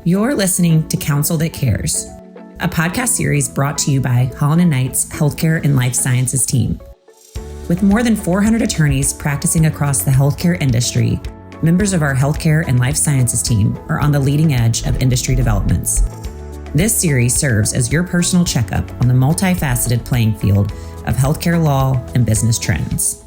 You're listening to Counsel That Cares, a podcast series brought to you by Holland & Knight's Healthcare and Life Sciences team. With more than 400 attorneys practicing across the healthcare industry, members of our Healthcare and Life Sciences team are on the leading edge of industry developments. This series serves as your personal checkup on the multifaceted playing field of healthcare law and business trends.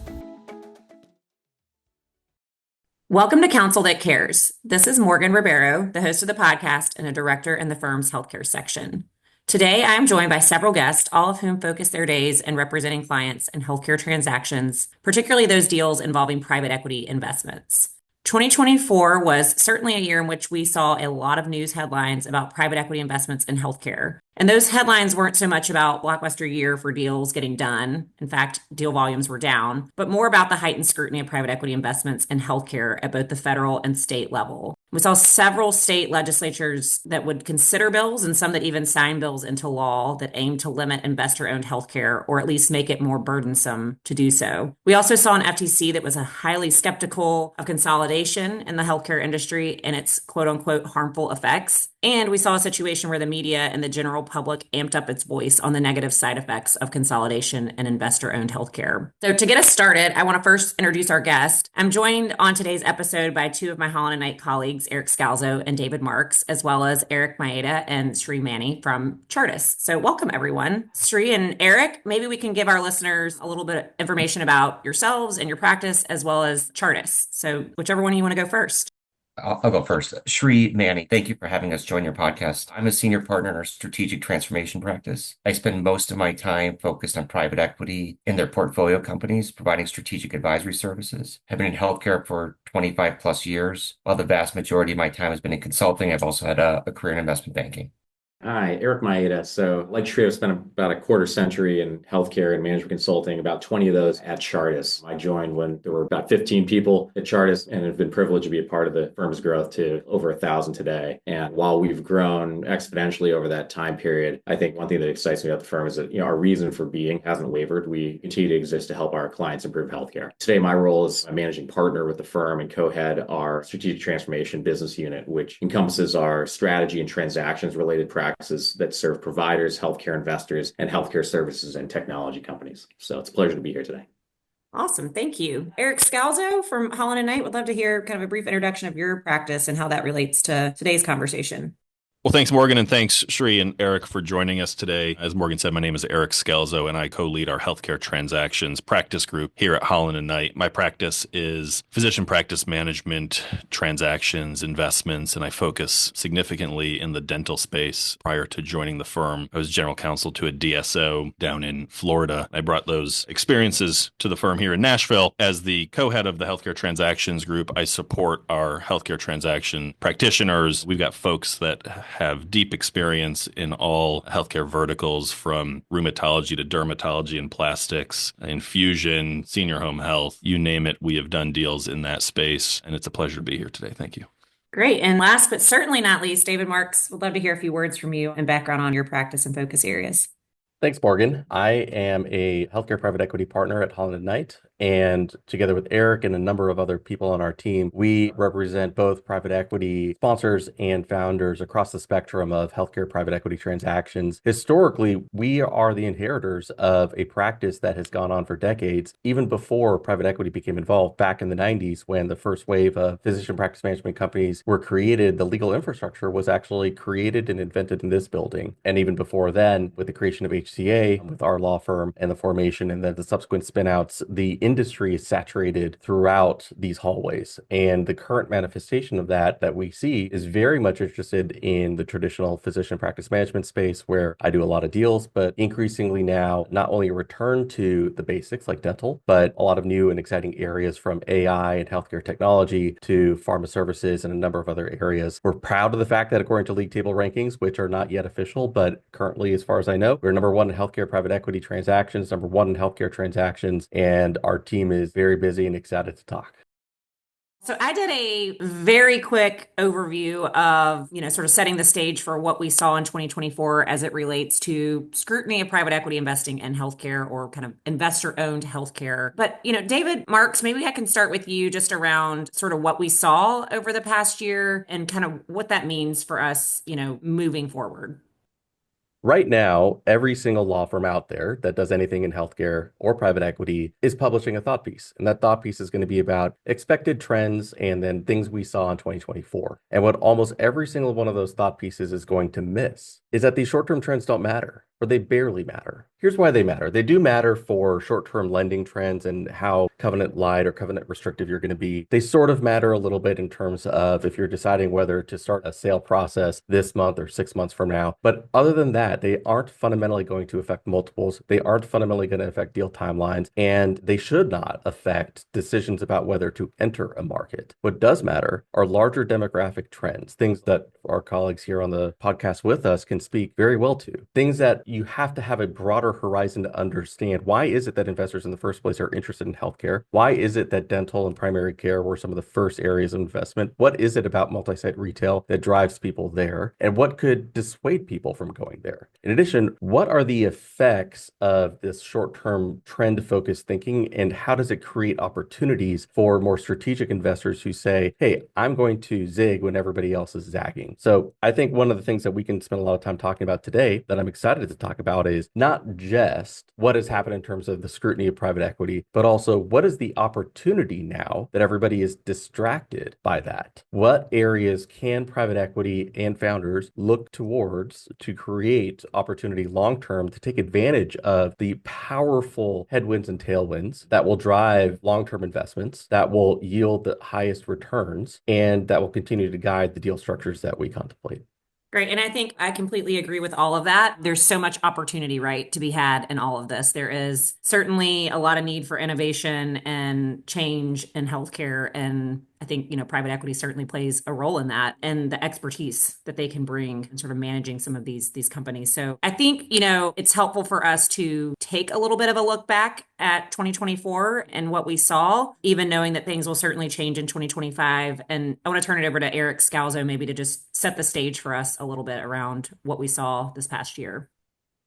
Welcome to Counsel That Cares. This is Morgan Ribeiro, the host of the podcast and a director in the firm's healthcare section. Today, I am joined by several guests, all of whom focus their days in representing clients in healthcare transactions, particularly those deals involving private equity investments. 2024 was certainly a year in which we saw a lot of news headlines about private equity investments in healthcare. And those headlines weren't so much about blockbuster year for deals getting done. In fact, deal volumes were down, but more about the heightened scrutiny of private equity investments in healthcare at both the federal and state level. We saw several state legislatures that would consider bills and some that even sign bills into law that aim to limit investor-owned healthcare or at least make it more burdensome to do so. We also saw an FTC that was highly skeptical of consolidation in the healthcare industry and its quote-unquote harmful effects. And we saw a situation where the media and the general public amped up its voice on the negative side effects of consolidation and investor-owned healthcare. So to get us started, I want to first introduce our guest. I'm joined on today's episode by two of my Holland & Knight colleagues, Eric Scalzo and David Marks, as well as Eric Mayeda and Sri Manny from Chartis. So welcome, everyone. Sri and Eric, maybe we can give our listeners a little bit of information about yourselves and your practice, as well as Chartis. So whichever one you want to go first. I'll go first. Sri Manny, thank you for having us join your podcast. I'm a senior partner in our strategic transformation practice. I spend most of my time focused on private equity in their portfolio companies, providing strategic advisory services. I've been in healthcare for 25 plus years. While the vast majority of my time has been in consulting, I've also had a career in investment banking. Hi, Eric Mayeda. So like Sri, I've spent about a quarter century in healthcare and management consulting, about 20 of those at Chartis. I joined when there were about 15 people at Chartis and have been privileged to be a part of the firm's growth to over 1,000 today. And while we've grown exponentially over that time period, I think one thing that excites me about the firm is that our reason for being hasn't wavered. We continue to exist to help our clients improve healthcare. Today, my role is a managing partner with the firm and co-head our strategic transformation business unit, which encompasses our strategy and transactions related practices that serve providers, healthcare investors, and healthcare services and technology companies. So it's a pleasure to be here today. Awesome. Thank you. Eric Scalzo from Holland & Knight, would love to hear kind of a brief introduction of your practice and how that relates to today's conversation. Well, thanks, Morgan, and thanks, Sri and Eric, for joining us today. As Morgan said, my name is Eric Scalzo, and I co-lead our healthcare transactions practice group here at Holland & Knight. My practice is physician practice management, transactions, investments, and I focus significantly in the dental space. Prior to joining the firm, I was general counsel to a DSO down in Florida. I brought those experiences to the firm here in Nashville. As the co-head of the healthcare transactions group, I support our healthcare transaction practitioners. We've got folks that have deep experience in all healthcare verticals, from rheumatology to dermatology and plastics, infusion, senior home health, you name it. We have done deals in that space, and it's a pleasure to be here today. Thank you. Great. And last but certainly not least, David Marks, would love to hear a few words from you and background on your practice and focus areas. Thanks, Morgan. I am a healthcare private equity partner at Holland & Knight, and together with Eric and a number of other people on our team, we represent both private equity sponsors and founders across the spectrum of healthcare private equity transactions. Historically, we are the inheritors of a practice that has gone on for decades, even before private equity became involved back in the 90s when the first wave of physician practice management companies were created. The legal infrastructure was actually created and invented in this building. And even before then, with the creation of HCA, with our law firm and the formation and then the subsequent spin-outs, the industry is saturated throughout these hallways. And the current manifestation of that we see is very much interested in the traditional physician practice management space, where I do a lot of deals, but increasingly now, not only a return to the basics like dental, but a lot of new and exciting areas from AI and healthcare technology to pharma services and a number of other areas. We're proud of the fact that according to league table rankings, which are not yet official, but currently, as far as I know, we're number one in healthcare private equity transactions, number one in healthcare transactions, and our team is very busy and excited to talk. So I did a very quick overview of, sort of setting the stage for what we saw in 2024 as it relates to scrutiny of private equity investing in healthcare or kind of investor-owned healthcare. But, David Marks, maybe I can start with you just around sort of what we saw over the past year and kind of what that means for us, moving forward. Right now, every single law firm out there that does anything in healthcare or private equity is publishing a thought piece. And that thought piece is going to be about expected trends and then things we saw in 2024. And what almost every single one of those thought pieces is going to miss is that these short-term trends don't matter, or they barely matter. Here's why they matter. They do matter for short-term lending trends and how covenant light or covenant restrictive you're going to be. They sort of matter a little bit in terms of if you're deciding whether to start a sale process this month or 6 months from now. But other than that, they aren't fundamentally going to affect multiples. They aren't fundamentally going to affect deal timelines, and they should not affect decisions about whether to enter a market. What does matter are larger demographic trends, things that our colleagues here on the podcast with us can speak very well to, things that you have to have a broader horizon to understand. Why is it that investors in the first place are interested in healthcare? Why is it that dental and primary care were some of the first areas of investment? What is it about multi-site retail that drives people there? And what could dissuade people from going there? In addition, what are the effects of this short-term trend-focused thinking, and how does it create opportunities for more strategic investors who say, hey, I'm going to zig when everybody else is zagging? So I think one of the things that we can spend a lot of time talking about today that I'm excited to talk about is not just what has happened in terms of the scrutiny of private equity, but also what is the opportunity now that everybody is distracted by that? What areas can private equity and founders look towards to create opportunity long-term to take advantage of the powerful headwinds and tailwinds that will drive long-term investments, that will yield the highest returns, and that will continue to guide the deal structures that we contemplate? Great. And I think I completely agree with all of that. There's so much opportunity, right, to be had in all of this. There is certainly a lot of need for innovation and change in healthcare. And I think, private equity certainly plays a role in that and the expertise that they can bring in sort of managing some of these companies. So I think, it's helpful for us to take a little bit of a look back at 2024 and what we saw, even knowing that things will certainly change in 2025. And I want to turn it over to Eric Scalzo maybe to just set the stage for us a little bit around what we saw this past year.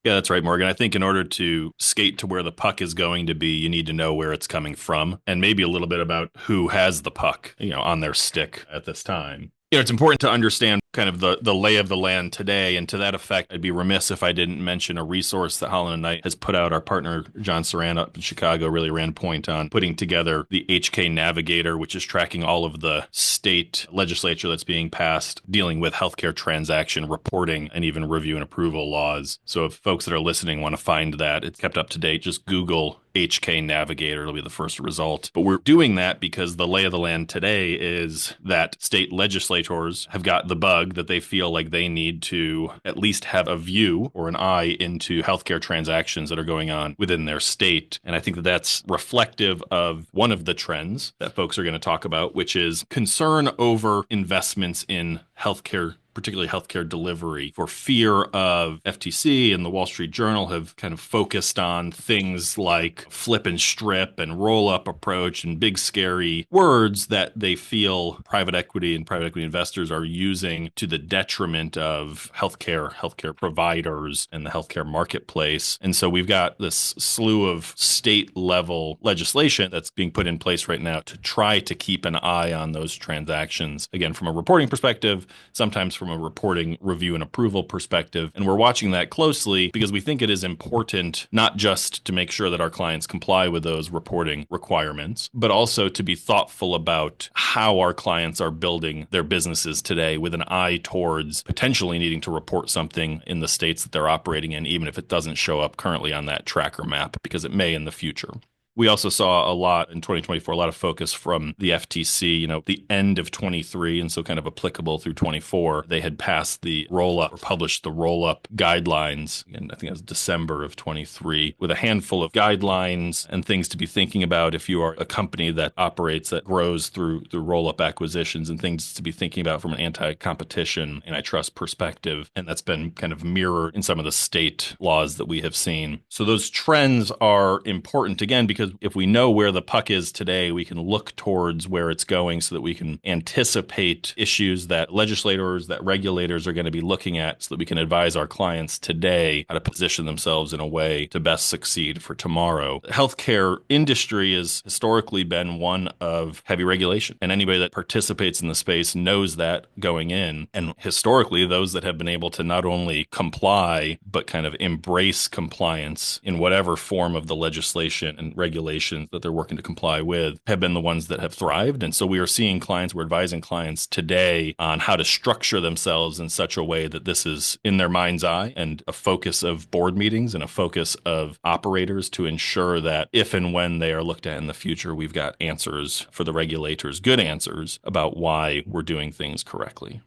Yeah, that's right, Morgan. I think in order to skate to where the puck is going to be, you need to know where it's coming from and maybe a little bit about who has the puck, on their stick at this time. It's important to understand kind of the lay of the land today. And to that effect, I'd be remiss if I didn't mention a resource that Holland & Knight has put out. Our partner, John Saran up in Chicago, really ran point on putting together the HK Navigator, which is tracking all of the state legislature that's being passed, dealing with healthcare transaction reporting and even review and approval laws. So if folks that are listening want to find that, it's kept up to date, just Google HK Navigator. It'll be the first result. But we're doing that because the lay of the land today is that state legislators have got the bug that they feel like they need to at least have a view or an eye into healthcare transactions that are going on within their state. And I think that that's reflective of one of the trends that folks are going to talk about, which is concern over investments in healthcare, particularly healthcare delivery, for fear of FTC and the Wall Street Journal have kind of focused on things like flip and strip and roll-up approach and big scary words that they feel private equity and private equity investors are using to the detriment of healthcare providers and the healthcare marketplace. And so we've got this slew of state-level legislation that's being put in place right now to try to keep an eye on those transactions. Again, from a reporting perspective, sometimes from a reporting, review, and approval perspective. And we're watching that closely because we think it is important not just to make sure that our clients comply with those reporting requirements, but also to be thoughtful about how our clients are building their businesses today with an eye towards potentially needing to report something in the states that they're operating in, even if it doesn't show up currently on that tracker map, because it may in the future. We also saw a lot in 2024, a lot of focus from the FTC, the end of 23, and so kind of applicable through 24. They had passed the roll-up or published the roll-up guidelines, and I think it was December of 23, with a handful of guidelines and things to be thinking about if you are a company that operates, that grows through roll-up acquisitions, and things to be thinking about from an anti-competition, antitrust perspective. And that's been kind of mirrored in some of the state laws that we have seen. So those trends are important, again, because because if we know where the puck is today, we can look towards where it's going so that we can anticipate issues that legislators, that regulators are going to be looking at so that we can advise our clients today how to position themselves in a way to best succeed for tomorrow. The healthcare industry has historically been one of heavy regulation, and anybody that participates in the space knows that going in. And historically, those that have been able to not only comply, but kind of embrace compliance in whatever form of the legislation and regulations that they're working to comply with have been the ones that have thrived. And so we are seeing clients, we're advising clients today on how to structure themselves in such a way that this is in their mind's eye and a focus of board meetings and a focus of operators to ensure that if and when they are looked at in the future, we've got answers for the regulators, good answers about why we're doing things correctly.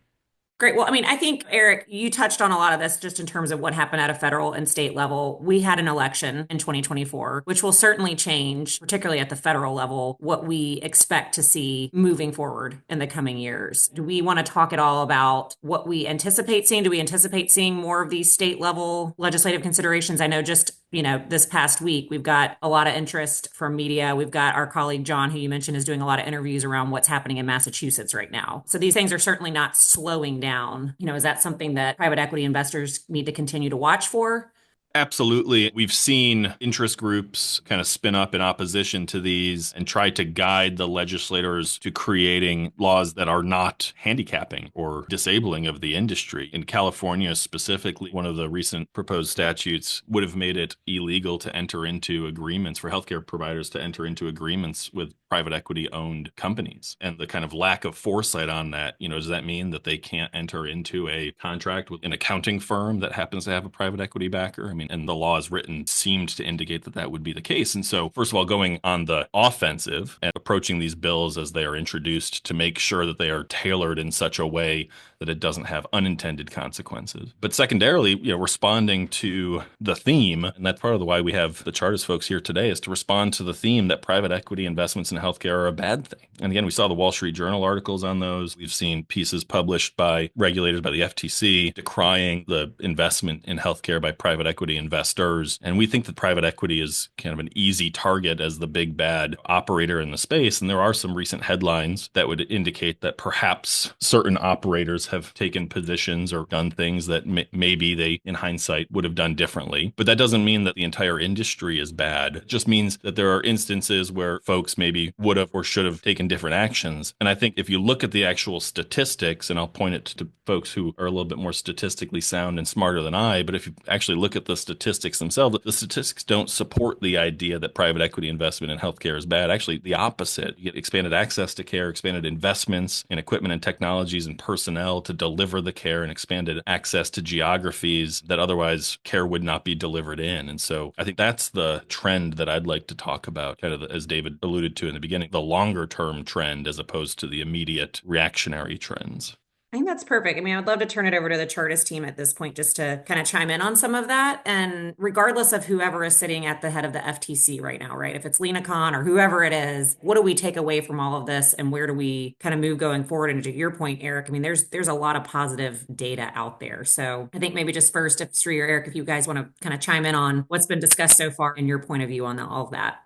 Great. Well, I mean, I think, Eric, you touched on a lot of this just in terms of what happened at a federal and state level. We had an election in 2024, which will certainly change, particularly at the federal level, what we expect to see moving forward in the coming years. Do we want to talk at all about what we anticipate seeing? Do we anticipate seeing more of these state level legislative considerations? I know just this past week, we've got a lot of interest from media. We've got our colleague, John, who you mentioned is doing a lot of interviews around what's happening in Massachusetts right now. So these things are certainly not slowing down. Is that something that private equity investors need to continue to watch for? Absolutely. We've seen interest groups kind of spin up in opposition to these and try to guide the legislators to creating laws that are not handicapping or disabling of the industry. In California specifically, one of the recent proposed statutes would have made it illegal to enter into agreements for healthcare providers to enter into agreements with private equity owned companies. And the kind of lack of foresight on that, does that mean that they can't enter into a contract with an accounting firm that happens to have a private equity backer? I mean, and the law as written seemed to indicate that that would be the case. And so, first of all, going on the offensive and approaching these bills as they are introduced to make sure that they are tailored in such a way that it doesn't have unintended consequences. But secondarily, responding to the theme, and that's part of the why we have the Chartis folks here today, is to respond to the theme that private equity investments in healthcare are a bad thing. And again, we saw the Wall Street Journal articles on those. We've seen pieces published by regulators, by the FTC, decrying the investment in healthcare by private equity investors. And we think that private equity is kind of an easy target as the big bad operator in the space. And there are some recent headlines that would indicate that perhaps certain operators have taken positions or done things that maybe they, in hindsight, would have done differently. But that doesn't mean that the entire industry is bad. It just means that there are instances where folks maybe would have or should have taken different actions. And I think if you look at the actual statistics, and I'll point it to folks who are a little bit more statistically sound and smarter than I, but if you actually look at the statistics themselves, the statistics don't support the idea that private equity investment in healthcare is bad. Actually, the opposite. You get expanded access to care, expanded investments in equipment and technologies and personnel to deliver the care, and expanded access to geographies that otherwise care would not be delivered in. And so I think that's the trend that I'd like to talk about, kind of as David alluded to in the beginning, the longer term trend as opposed to the immediate reactionary trends. I think that's perfect. I mean, I would love to turn it over to the Chartis team at this point just to kind of chime in on some of that. And regardless of whoever is sitting at the head of the FTC right now, right? If it's Lena Khan or whoever it is, what do we take away from all of this and where do we kind of move going forward? And to your point, Eric, I mean, there's a lot of positive data out there. So I think maybe just first, if Sri or Eric, if you guys want to kind of chime in on what's been discussed so far and your point of view on all of that.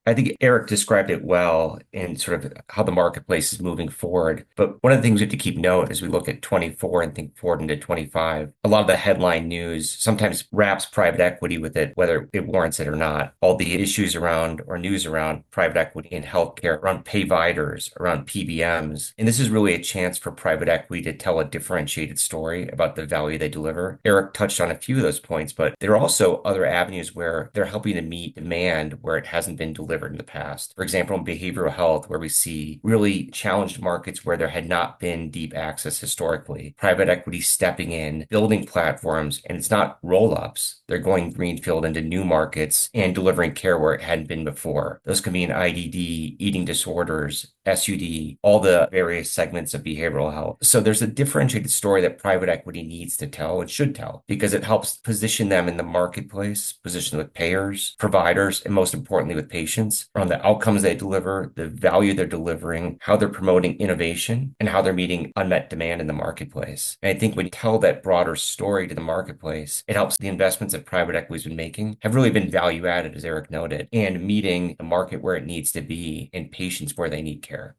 I think Eric described it well in sort of how the marketplace is moving forward. But one of the things we have to keep note as we look at 24 and think forward into 25, a lot of the headline news sometimes wraps private equity with it, whether it warrants it or not. All the issues around or news around private equity in healthcare, around payviders, around PBMs. And this is really a chance for private equity to tell a differentiated story about the value they deliver. Eric touched on a few of those points, but there are also other avenues where they're helping to meet demand where it hasn't been delivered in the past. For example, in behavioral health, where we see really challenged markets where there had not been deep access historically, private equity stepping in, building platforms, and it's not roll-ups. They're going greenfield into new markets and delivering care where it hadn't been before. Those can be in IDD, eating disorders, SUD, all the various segments of behavioral health. So there's a differentiated story that private equity needs to tell and should tell because it helps position them in the marketplace, position with payers, providers, and most importantly with patients patients, around the outcomes they deliver, the value they're delivering, how they're promoting innovation, and how they're meeting unmet demand in the marketplace. And I think when you tell that broader story to the marketplace, it helps the investments that private equity has been making have really been value added, as Eric noted, and meeting the market where it needs to be and patients where they need care.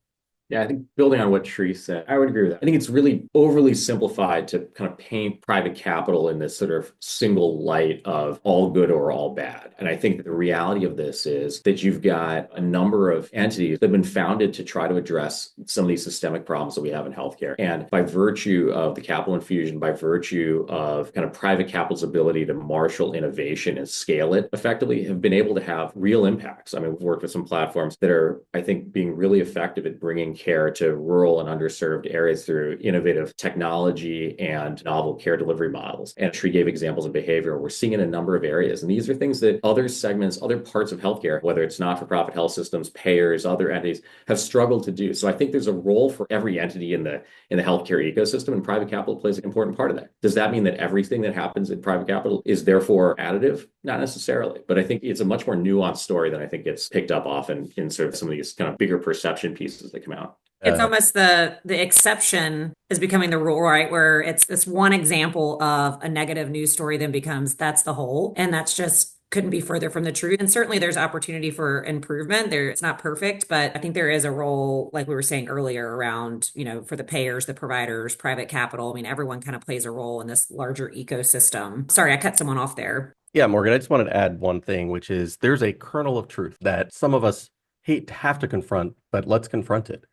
Yeah, I think building on what Sri said, I would agree with that. I think it's really overly simplified to kind of paint private capital in this sort of single light of all good or all bad. And I think that the reality of this is that you've got a number of entities that have been founded to try to address some of these systemic problems that we have in healthcare. And by virtue of the capital infusion, by virtue of kind of private capital's ability to marshal innovation and scale it effectively, have been able to have real impacts. I mean, we've worked with some platforms that are, I think, being really effective at bringing care to rural and underserved areas through innovative technology and novel care delivery models. And Sri gave examples of behavior we're seeing in a number of areas. And these are things that other segments, other parts of healthcare, whether it's not-for-profit health systems, payers, other entities, have struggled to do. So I think there's a role for every entity in the healthcare ecosystem, and private capital plays an important part of that. Does that mean that everything that happens in private capital is therefore additive? Not necessarily. But I think it's a much more nuanced story than I think gets picked up often in sort of some of these kind of bigger perception pieces that come out. It's almost the exception is becoming the rule, right? Where it's this one example of a negative news story then becomes that's the whole. And that's just couldn't be further from the truth. And certainly there's opportunity for improvement there. It's not perfect, but I think there is a role, like we were saying earlier, around, for the payers, the providers, private capital. I mean, everyone kind of plays a role in this larger ecosystem. Sorry, I cut someone off there. Yeah, Morgan, I just wanted to add one thing, which is there's a kernel of truth that some of us hate to have to confront, but let's confront it.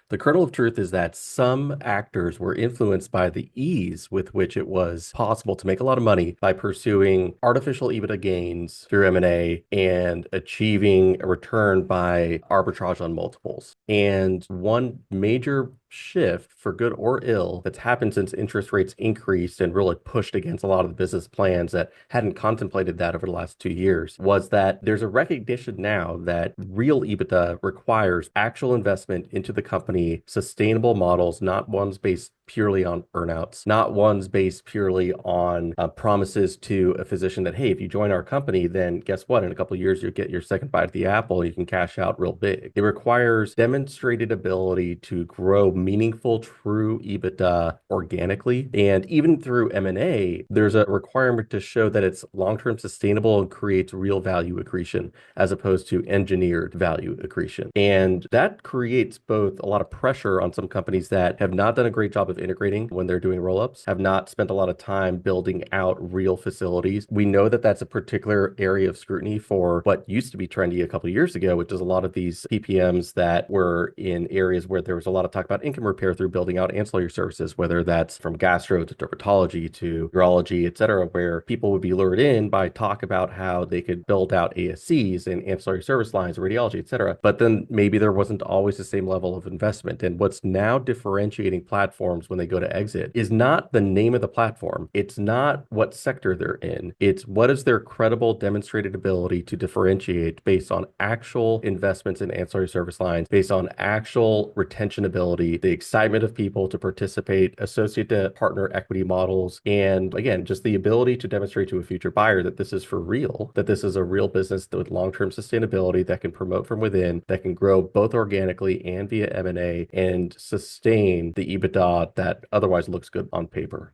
The kernel of truth is that some actors were influenced by the ease with which it was possible to make a lot of money by pursuing artificial EBITDA gains through M&A and achieving a return by arbitrage on multiples. And one major shift, for good or ill, that's happened since interest rates increased and really pushed against a lot of the business plans that hadn't contemplated that over the last 2 years, was that there's a recognition now that real EBITDA requires actual investment into the company, sustainable models, not ones based purely on earnouts, not ones based purely on promises to a physician that, hey, if you join our company, then guess what? In a couple of years, you'll get your second bite at the apple. You can cash out real big. It requires demonstrated ability to grow meaningful, true EBITDA organically. And even through M&A, there's a requirement to show that it's long-term sustainable and creates real value accretion as opposed to engineered value accretion. And that creates both a lot of pressure on some companies that have not done a great job of integrating when they're doing roll-ups, have not spent a lot of time building out real facilities. We know that that's a particular area of scrutiny for what used to be trendy a couple of years ago, which is a lot of these PPMs that were in areas where there was a lot of talk about income repair through building out ancillary services, whether that's from gastro to dermatology to urology, et cetera, where people would be lured in by talk about how they could build out ASCs and ancillary service lines, radiology, et cetera. But then maybe there wasn't always the same level of investment. And what's now differentiating platforms when they go to exit is not the name of the platform. It's not what sector they're in. It's what is their credible demonstrated ability to differentiate based on actual investments in ancillary service lines, based on actual retention ability, the excitement of people to participate, associate to partner equity models, and again, just the ability to demonstrate to a future buyer that this is for real, that this is a real business with long-term sustainability that can promote from within, that can grow both organically and via M&A and sustain the EBITDA that otherwise looks good on paper.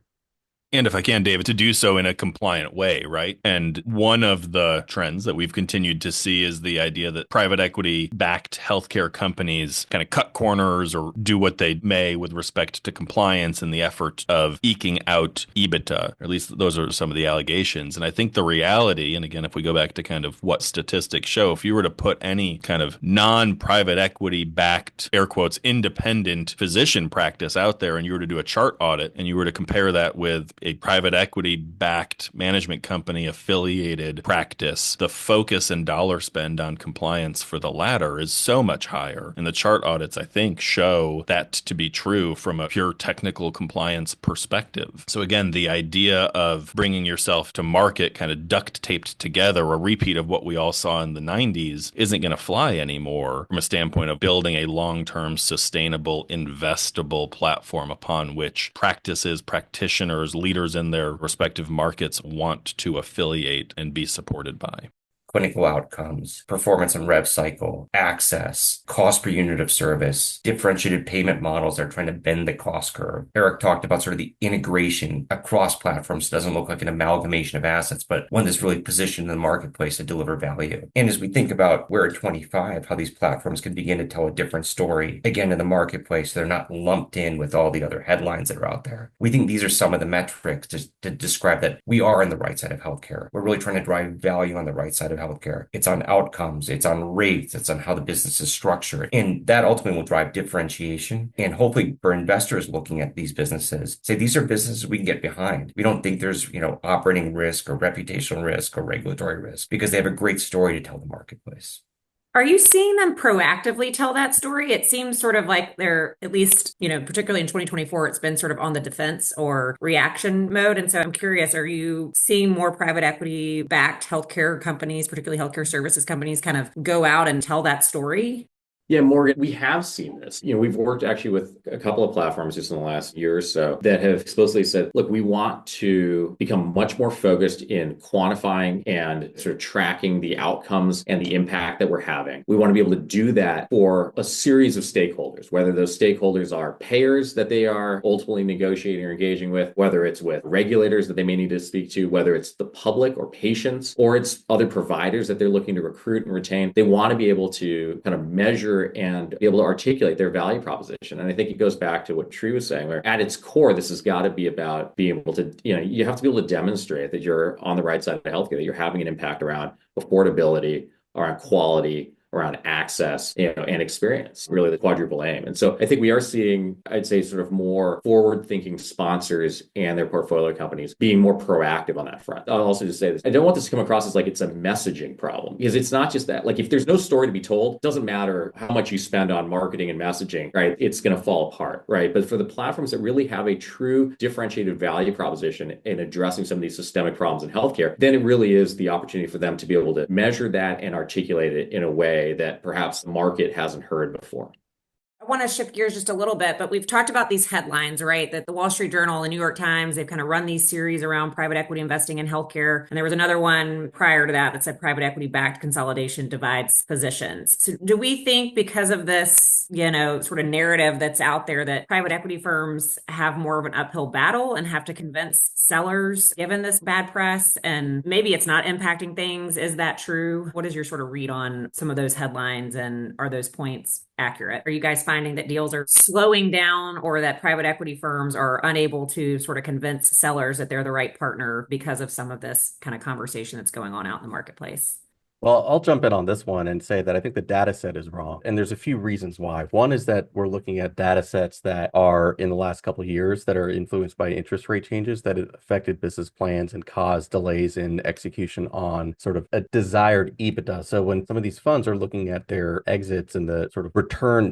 And if I can, David, to do so in a compliant way, right? And one of the trends that we've continued to see is the idea that private equity-backed healthcare companies kind of cut corners or do what they may with respect to compliance in the effort of eking out EBITDA. Or at least those are some of the allegations. And I think the reality, and again, if we go back to kind of what statistics show, if you were to put any kind of non-private equity-backed, air quotes, independent physician practice out there and you were to do a chart audit and you were to compare that with a private equity backed management company affiliated practice, the focus and dollar spend on compliance for the latter is so much higher. And the chart audits, I think, show that to be true from a pure technical compliance perspective. So again, the idea of bringing yourself to market kind of duct taped together, a repeat of what we all saw in the 90s, isn't going to fly anymore from a standpoint of building a long-term, sustainable, investable platform upon which practices, practitioners, leaders in their respective markets want to affiliate and be supported by. clinical outcomes, performance and rev cycle, access, cost per unit of service, differentiated payment models that are trying to bend the cost curve. Eric talked about sort of the integration across platforms. It doesn't look like an amalgamation of assets, but one that's really positioned in the marketplace to deliver value. And as we think about where at 25, how these platforms can begin to tell a different story, again, in the marketplace, they're not lumped in with all the other headlines that are out there. We think these are some of the metrics to describe that we are on the right side of healthcare. We're really trying to drive value on the right side of healthcare. It's on outcomes, it's on rates, it's on how the business is structured. And that ultimately will drive differentiation. And hopefully for investors looking at these businesses, say these are businesses we can get behind. We don't think there's, operating risk or reputational risk or regulatory risk because they have a great story to tell the marketplace. Are you seeing them proactively tell that story? It seems sort of like they're, at least, particularly in 2024, it's been sort of on the defense or reaction mode. And so I'm curious, are you seeing more private equity backed healthcare companies, particularly healthcare services companies, kind of go out and tell that story? Yeah, Morgan, we have seen this. We've worked actually with a couple of platforms just in the last year or so that have explicitly said, look, we want to become much more focused in quantifying and sort of tracking the outcomes and the impact that we're having. We want to be able to do that for a series of stakeholders, whether those stakeholders are payers that they are ultimately negotiating or engaging with, whether it's with regulators that they may need to speak to, whether it's the public or patients, or it's other providers that they're looking to recruit and retain. They want to be able to kind of measure and be able to articulate their value proposition. And I think it goes back to what Tree was saying, where at its core, this has got to be about being able to, you have to be able to demonstrate that you're on the right side of healthcare, that you're having an impact around affordability, around quality, around access, and experience, really the quadruple aim. And so I think we are seeing, I'd say, sort of more forward-thinking sponsors and their portfolio companies being more proactive on that front. I'll also just say this. I don't want this to come across as like it's a messaging problem, because it's not just that. Like, if there's no story to be told, it doesn't matter how much you spend on marketing and messaging, right? It's going to fall apart, right? But for the platforms that really have a true differentiated value proposition in addressing some of these systemic problems in healthcare, then it really is the opportunity for them to be able to measure that and articulate it in a way that perhaps the market hasn't heard before. I want to shift gears just a little bit, but we've talked about these headlines, right? That the Wall Street Journal, the New York Times, they've kind of run these series around private equity investing in healthcare. And there was another one prior to that said private equity backed consolidation divides positions. So do we think because of this, sort of narrative that's out there that private equity firms have more of an uphill battle and have to convince sellers given this bad press, and maybe it's not impacting things? Is that true? What is your sort of read on some of those headlines, and are those points accurate? Are you guys finding that deals are slowing down, or that private equity firms are unable to sort of convince sellers that they're the right partner because of some of this kind of conversation that's going on out in the marketplace? Well, I'll jump in on this one and say that I think the data set is wrong. And there's a few reasons why. One is that we're looking at data sets that are in the last couple of years that are influenced by interest rate changes that have affected business plans and caused delays in execution on sort of a desired EBITDA. So when some of these funds are looking at their exits and the sort of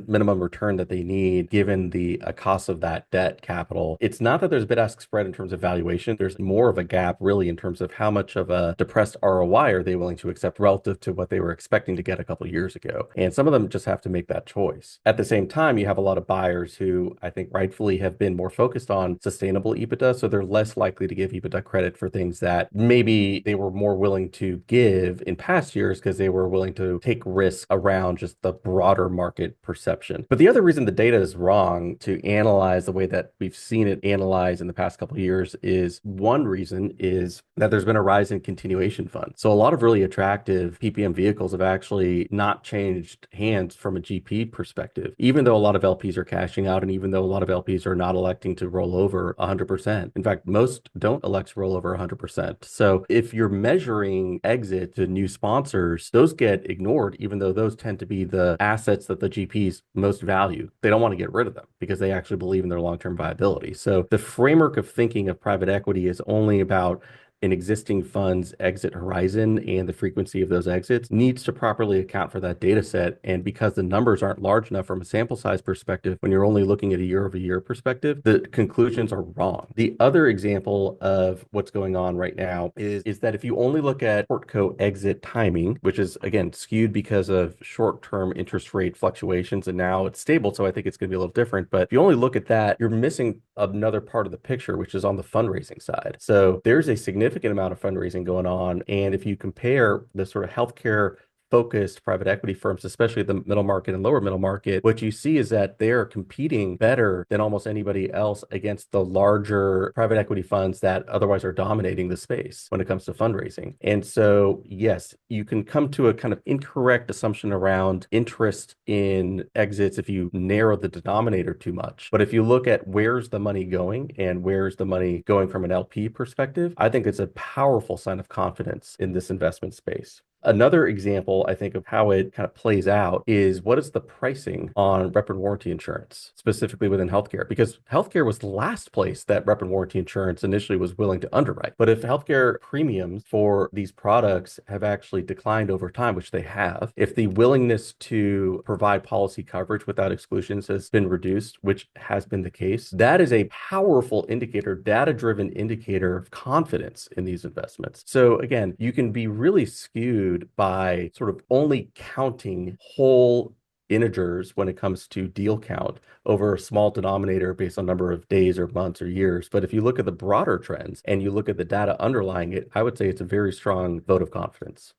minimum return that they need, given the cost of that debt capital, it's not that there's a bid-ask spread in terms of valuation. There's more of a gap really in terms of how much of a depressed ROI are they willing to accept relative to what they were expecting to get a couple of years ago. And some of them just have to make that choice. At the same time, you have a lot of buyers who I think rightfully have been more focused on sustainable EBITDA. So they're less likely to give EBITDA credit for things that maybe they were more willing to give in past years because they were willing to take risks around just the broader market perception. But the other reason the data is wrong to analyze the way that we've seen it analyzed in the past couple of years is, one reason is that there's been a rise in continuation funds. So a lot of really attractive PPM vehicles have actually not changed hands from a GP perspective, even though a lot of LPs are cashing out and even though a lot of LPs are not electing to roll over 100%. In fact, most don't elect to roll over 100%. So if you're measuring exit to new sponsors, those get ignored, even though those tend to be the assets that the GPs most value. They don't want to get rid of them because they actually believe in their long-term viability. So the framework of thinking of private equity is only about an existing fund's exit horizon, and the frequency of those exits needs to properly account for that data set. And because the numbers aren't large enough from a sample size perspective, when you're only looking at a year-over-year perspective, the conclusions are wrong. The other example of what's going on right now is that if you only look at portco exit timing, which is again skewed because of short-term interest rate fluctuations, and now it's stable, so I think it's going to be a little different. But if you only look at that, you're missing another part of the picture, which is on the fundraising side. So there's a significant significant amount of fundraising going on. And if you compare the sort of healthcare focused private equity firms, especially the middle market and lower middle market, what you see is that they're competing better than almost anybody else against the larger private equity funds that otherwise are dominating the space when it comes to fundraising. And so, yes, you can come to a kind of incorrect assumption around interest in exits if you narrow the denominator too much. But if you look at where's the money going and where's the money going from an LP perspective, I think it's a powerful sign of confidence in this investment space. Another example, I think, of how it kind of plays out is what is the pricing on rep and warranty insurance, specifically within healthcare? Because healthcare was the last place that rep and warranty insurance initially was willing to underwrite. But if healthcare premiums for these products have actually declined over time, which they have, if the willingness to provide policy coverage without exclusions has been reduced, which has been the case, that is a powerful indicator, data-driven indicator of confidence in these investments. So again, you can be really skewed by sort of only counting whole integers when it comes to deal count over a small denominator based on number of days or months or years. But if you look at the broader trends and you look at the data underlying it, I would say it's a very strong vote of confidence.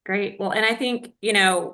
Great. Well, and I think,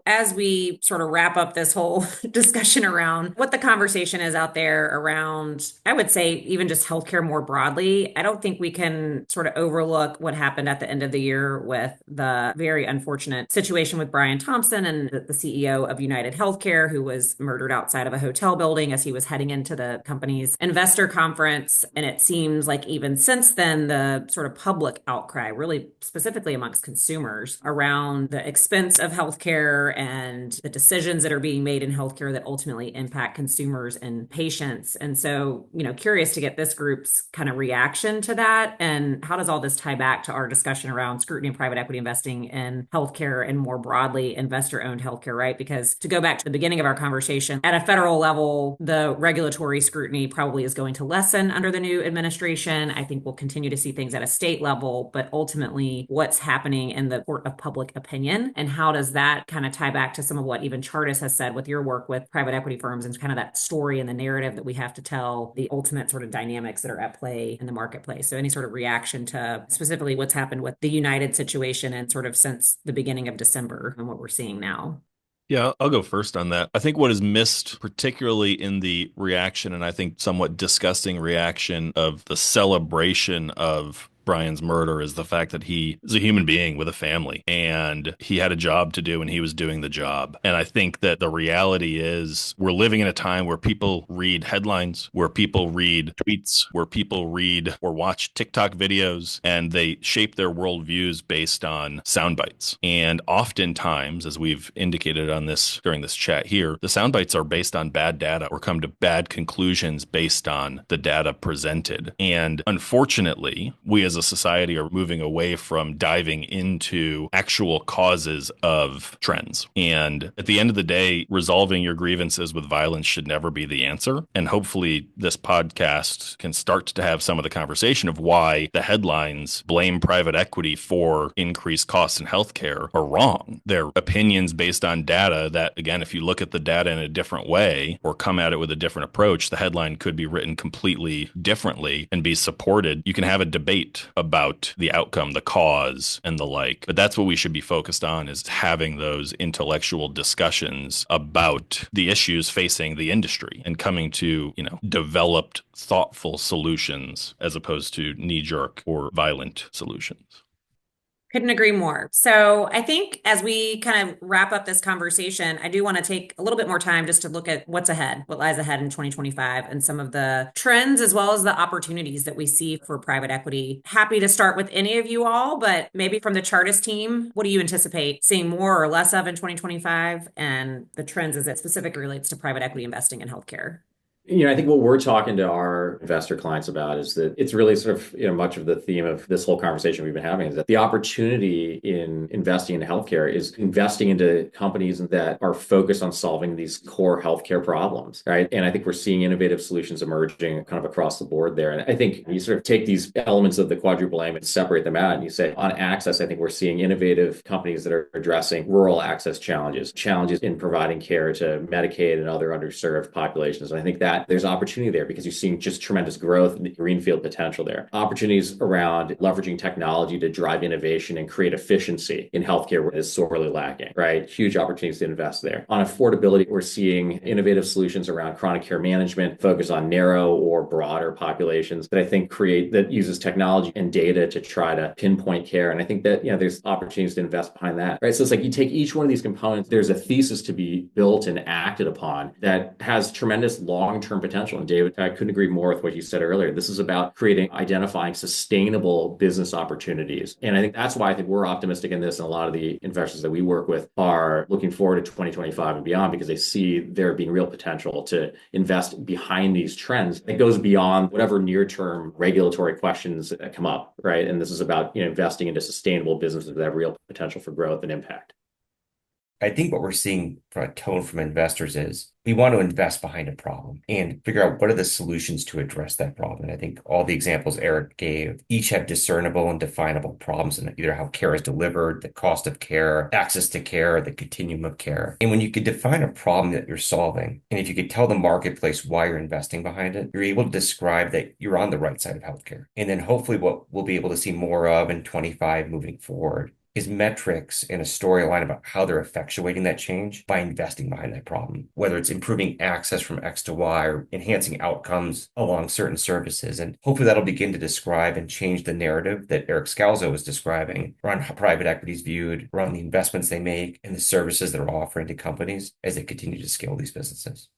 as we sort of wrap up this whole discussion around what the conversation is out there around, I would say even just healthcare more broadly, I don't think we can sort of overlook what happened at the end of the year with the very unfortunate situation with Brian Thompson and the CEO of United Healthcare, who was murdered outside of a hotel building as he was heading into the company's investor conference. And it seems like even since then, the sort of public outcry, really specifically amongst consumers around the expense of healthcare and the decisions that are being made in healthcare that ultimately impact consumers and patients. And so, curious to get this group's kind of reaction to that. And how does all this tie back to our discussion around scrutiny and private equity investing in healthcare and more broadly investor-owned healthcare, right? Because to go back to the beginning of our conversation, at a federal level, the regulatory scrutiny probably is going to lessen under the new administration. I think we'll continue to see things at a state level, but ultimately what's happening in the court of public opinion, and how does that kind of tie back to some of what even Chartis has said with your work with private equity firms and kind of that story and the narrative that we have to tell, the ultimate sort of dynamics that are at play in the marketplace. So any sort of reaction to specifically what's happened with the United situation and sort of since the beginning of December and what we're seeing now? Yeah, I'll go first on that. I think what is missed, particularly in the reaction, and I think somewhat disgusting reaction of the celebration of Brian's murder, is the fact that he is a human being with a family and he had a job to do and he was doing the job. And I think that the reality is we're living in a time where people read headlines, where people read tweets, where people read or watch TikTok videos, and they shape their worldviews based on sound bites. And oftentimes, as we've indicated on this during this chat here, the sound bites are based on bad data or come to bad conclusions based on the data presented. And unfortunately, we as a society are moving away from diving into actual causes of trends. And at the end of the day, resolving your grievances with violence should never be the answer. And hopefully this podcast can start to have some of the conversation of why the headlines blame private equity for increased costs in healthcare are wrong. They're opinions based on data that, again, if you look at the data in a different way or come at it with a different approach, the headline could be written completely differently and be supported. You can have a debate about the outcome, the cause, and the like. But that's what we should be focused on, is having those intellectual discussions about the issues facing the industry and coming to, developed, thoughtful solutions as opposed to knee-jerk or violent solutions. Couldn't agree more. So I think as we kind of wrap up this conversation, I do want to take a little bit more time just to look at what's ahead, what lies ahead in 2025, and some of the trends as well as the opportunities that we see for private equity. Happy to start with any of you all, but maybe from the Chartis team, what do you anticipate seeing more or less of in 2025, and the trends as it specifically relates to private equity investing in healthcare? I think what we're talking to our investor clients about is that it's really sort of, much of the theme of this whole conversation we've been having is that the opportunity in investing in healthcare is investing into companies that are focused on solving these core healthcare problems, right? And I think we're seeing innovative solutions emerging kind of across the board there. And I think you sort of take these elements of the quadruple aim and separate them out, and you say on access, I think we're seeing innovative companies that are addressing rural access challenges in providing care to Medicaid and other underserved populations. And I think that that, there's opportunity there because you're seeing just tremendous growth and greenfield potential there. Opportunities around leveraging technology to drive innovation and create efficiency in healthcare where it is sorely lacking, right? Huge opportunities to invest there. On affordability, we're seeing innovative solutions around chronic care management, focus on narrow or broader populations that I think that uses technology and data to try to pinpoint care. And I think that, there's opportunities to invest behind that, right? So it's like you take each one of these components, there's a thesis to be built and acted upon that has tremendous long-term potential. And David, I couldn't agree more with what you said earlier. This is about identifying sustainable business opportunities. And I think that's why I think we're optimistic in this. And a lot of the investors that we work with are looking forward to 2025 and beyond because they see there being real potential to invest behind these trends that goes beyond whatever near-term regulatory questions that come up, right? And this is about investing into sustainable businesses that have real potential for growth and impact. I think what we're seeing from a tone from investors is we want to invest behind a problem and figure out what are the solutions to address that problem. And I think all the examples Eric gave each have discernible and definable problems in either how care is delivered, the cost of care, access to care, the continuum of care. And when you could define a problem that you're solving, and if you could tell the marketplace why you're investing behind it, you're able to describe that you're on the right side of healthcare. And then hopefully what we'll be able to see more of in 25 moving forward is metrics and a storyline about how they're effectuating that change by investing behind that problem, whether it's improving access from X to Y or enhancing outcomes along certain services. And hopefully that'll begin to describe and change the narrative that Eric Scalzo was describing around how private equity is viewed, around the investments they make and the services they're offering to companies as they continue to scale these businesses.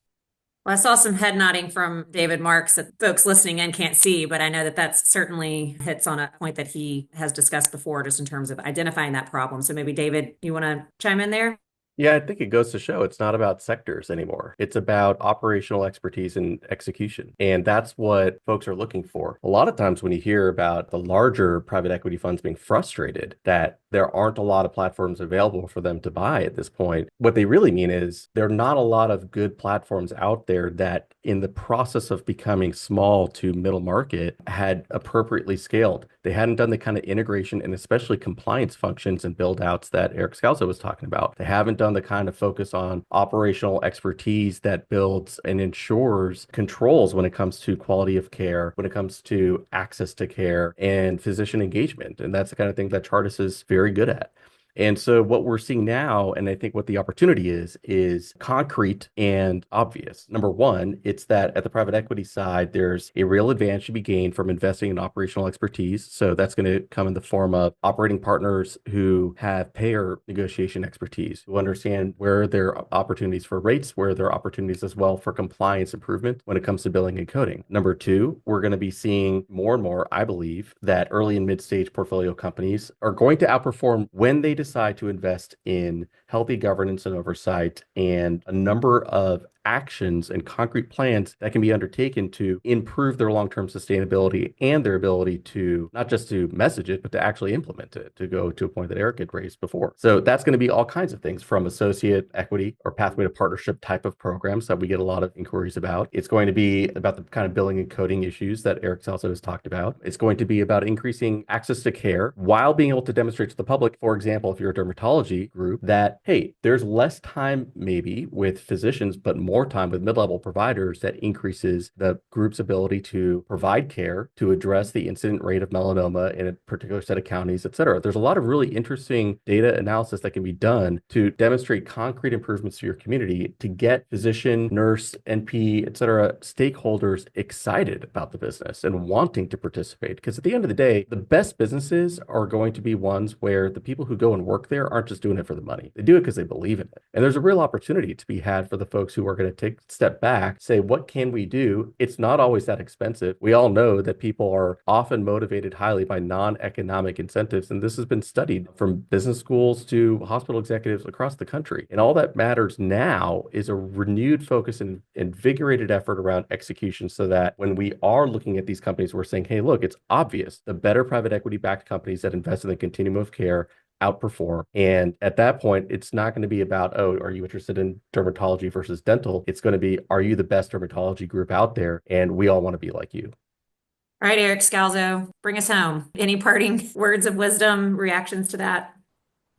Well, I saw some head nodding from David Marks that folks listening in can't see, but I know that that certainly hits on a point that he has discussed before, just in terms of identifying that problem. So maybe David, you want to chime in there? Yeah, I think it goes to show it's not about sectors anymore. It's about operational expertise and execution. And that's what folks are looking for. A lot of times when you hear about the larger private equity funds being frustrated that there aren't a lot of platforms available for them to buy at this point, what they really mean is there are not a lot of good platforms out there that in the process of becoming small to middle market had appropriately scaled. They hadn't done the kind of integration and especially compliance functions and build outs that Eric Scalzo was talking about. They haven't done the kind of focus on operational expertise that builds and ensures controls when it comes to quality of care, when it comes to access to care and physician engagement. And that's the kind of thing that Chartis is very good at. And so what we're seeing now, and I think what the opportunity is concrete and obvious. Number one, it's that at the private equity side, there's a real advantage to be gained from investing in operational expertise. So that's going to come in the form of operating partners who have payer negotiation expertise, who understand where there are opportunities for rates, where there are opportunities as well for compliance improvement when it comes to billing and coding. Number two, we're going to be seeing more and more, I believe, that early and mid-stage portfolio companies are going to outperform when they decide to invest in healthy governance and oversight and a number of actions and concrete plans that can be undertaken to improve their long-term sustainability and their ability to not just to message it, but to actually implement it, to go to a point that Eric had raised before. So that's going to be all kinds of things from associate equity or pathway to partnership type of programs that we get a lot of inquiries about. It's going to be about the kind of billing and coding issues that Eric also has talked about. It's going to be about increasing access to care while being able to demonstrate to the public, for example, if you're a dermatology group, that, hey, there's less time maybe with physicians, but more time with mid-level providers that increases the group's ability to provide care, to address the incident rate of melanoma in a particular set of counties, et cetera. There's a lot of really interesting data analysis that can be done to demonstrate concrete improvements to your community to get physician, nurse, NP, et cetera, stakeholders excited about the business and wanting to participate. Because at the end of the day, the best businesses are going to be ones where the people who go and work there aren't just doing it for the money. They do it because they believe in it. And there's a real opportunity to be had for the folks who are going to take a step back, say, what can we do? It's not always that expensive. We all know that people are often motivated highly by non-economic incentives. And this has been studied from business schools to hospital executives across the country. And all that matters now is a renewed focus and invigorated effort around execution so that when we are looking at these companies, we're saying, hey, look, it's obvious. The better private equity-backed companies that invest in the continuum of care outperform. And at that point, it's not going to be about, oh, are you interested in dermatology versus dental? It's going to be, are you the best dermatology group out there? And we all want to be like you. All right, Eric Scalzo, bring us home. Any parting words of wisdom, reactions to that?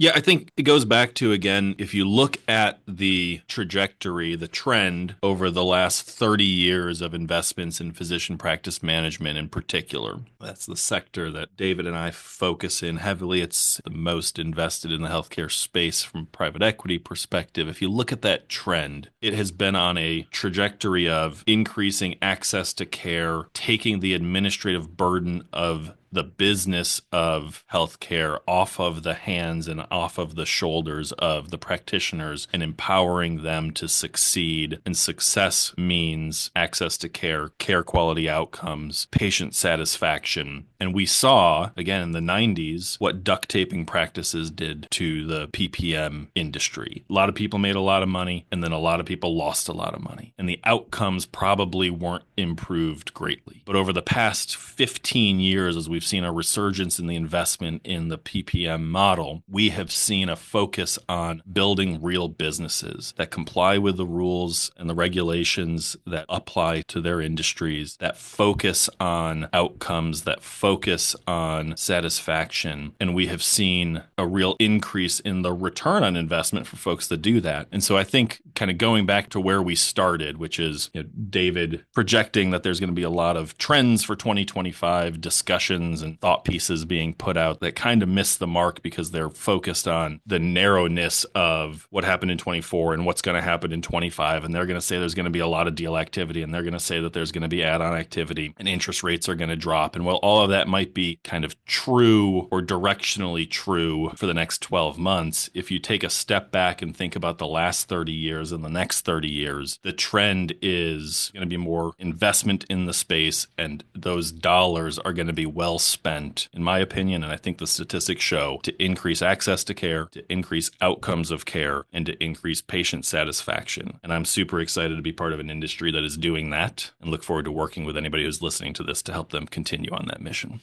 Yeah, I think it goes back to, again, if you look at the trajectory, the trend over the last 30 years of investments in physician practice management in particular, that's the sector that David and I focus in heavily. It's the most invested in the healthcare space from a private equity perspective. If you look at that trend, it has been on a trajectory of increasing access to care, taking the administrative burden of the business of healthcare off of the hands and off of the shoulders of the practitioners and empowering them to succeed. And success means access to care, care quality outcomes, patient satisfaction. And we saw, again, in the 90s, what duct taping practices did to the PPM industry. A lot of people made a lot of money, and then a lot of people lost a lot of money. And the outcomes probably weren't improved greatly. But over the past 15 years, as we've seen a resurgence in the investment in the PPM model, we have seen a focus on building real businesses that comply with the rules and the regulations that apply to their industries, that focus on outcomes, that focus on satisfaction. And we have seen a real increase in the return on investment for folks that do that. And so I think kind of going back to where we started, which is David projecting that there's going to be a lot of trends for 2025, discussions and thought pieces being put out that kind of miss the mark because they're focused on the narrowness of what happened in 24 and what's going to happen in 25. And they're going to say there's going to be a lot of deal activity, and they're going to say that there's going to be add-on activity and interest rates are going to drop. And while all of that might be kind of true or directionally true for the next 12 months, if you take a step back and think about the last 30 years and the next 30 years, the trend is going to be more investment in the space, and those dollars are going to be well spent, in my opinion, and I think the statistics show, to increase access to care, to increase outcomes of care, and to increase patient satisfaction. And I'm super excited to be part of an industry that is doing that, and look forward to working with anybody who's listening to this to help them continue on that mission.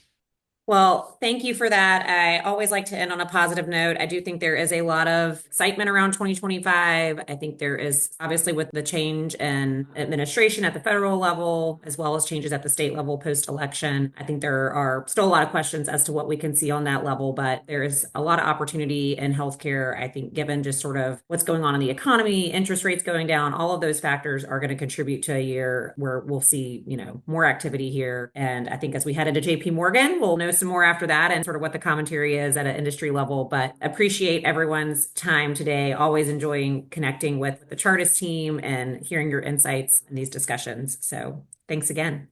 Well, thank you for that. I always like to end on a positive note. I do think there is a lot of excitement around 2025. I think there is, obviously, with the change in administration at the federal level, as well as changes at the state level post-election. I think there are still a lot of questions as to what we can see on that level, but there is a lot of opportunity in healthcare. I think given just sort of what's going on in the economy, interest rates going down, all of those factors are going to contribute to a year where we'll see, more activity here. And I think as we head into JP Morgan, we'll know some more after that and sort of what the commentary is at an industry level. But appreciate everyone's time today. Always enjoying connecting with the Chartis team and hearing your insights in these discussions. So thanks again.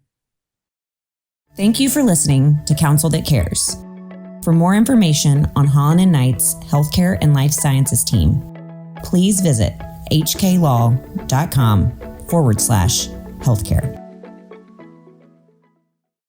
Thank you for listening to Counsel That Cares. For more information on Holland & Knight's Healthcare and Life Sciences team, please visit hklaw.com/healthcare.